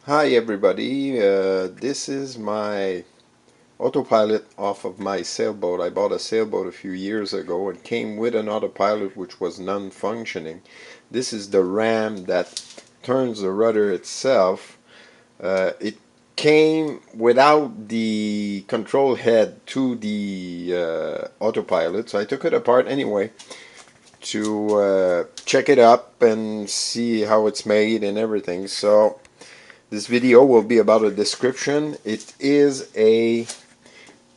Hi everybody, this is my autopilot off of my sailboat. I bought a sailboat a few years ago and came with an autopilot which was non-functioning. This is the ram that turns the rudder itself. It came without the control head to the autopilot, so I took it apart anyway to check it up and see how it's made and everything. So this video will be about a description. It is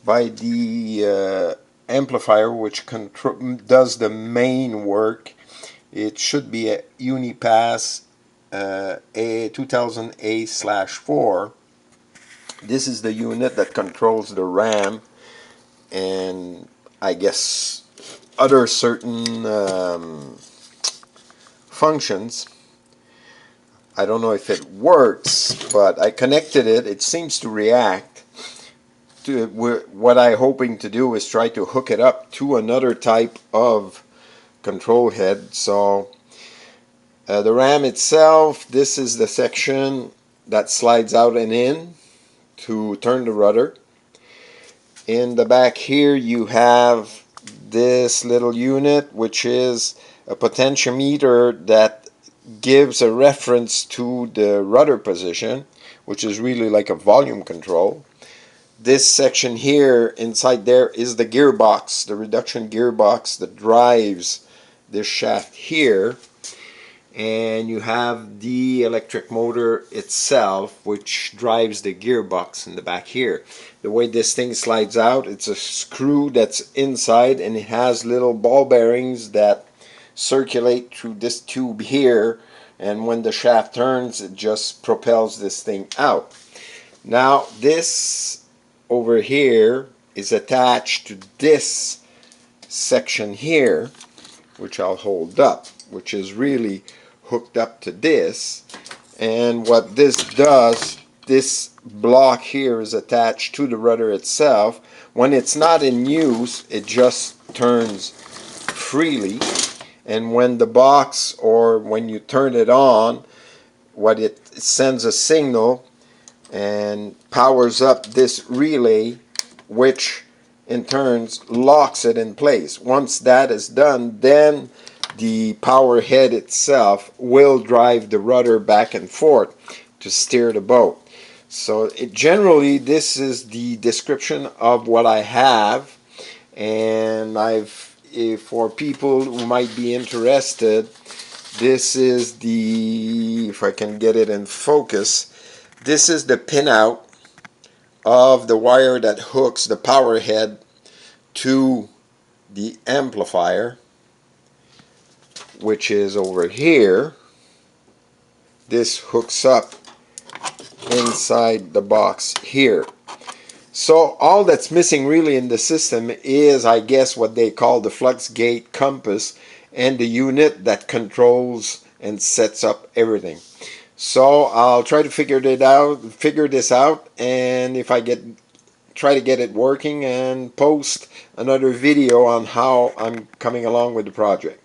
by the amplifier which does the main work. It should be a unipas a 2000A/4. This is the unit that controls the RAM and I guess other certain functions. I don't know if it works, but I connected it. It seems to react. What I'm hoping to do is try to hook it up to another type of control head. So the RAM itself, this is the section that slides out and in to turn the rudder. In the back here you have this little unit, which is a potentiometer that gives a reference to the rudder position, which is really like a volume control. This section here inside there is the gearbox, the reduction gearbox that drives this shaft here. And you have the electric motor itself, which drives the gearbox in the back here. The way this thing slides out, it's a screw that's inside, and it has little ball bearings that circulate through this tube here, and when the shaft turns it just propels this thing out. Now this over here is attached to this section here, which I'll hold up, which is really hooked up to this. And what this does, this block here is attached to the rudder itself. When it's not in use, it just turns freely, and when the box, or when you turn it on, it sends a signal and powers up this relay, which in turn locks it in place. Once that is done, then the power head itself will drive the rudder back and forth to steer the boat. So generally this is the description of what I have, and for people who might be interested, this is the, if I can get it in focus, this is the pinout of the wire that hooks the power head to the amplifier, which is over here. This hooks up inside the box here. So all that's missing really in the system is, I guess, what they call the flux gate compass and the unit that controls and sets up everything. So I'll try to figure this out, and if I try to get it working and post another video on how I'm coming along with the project.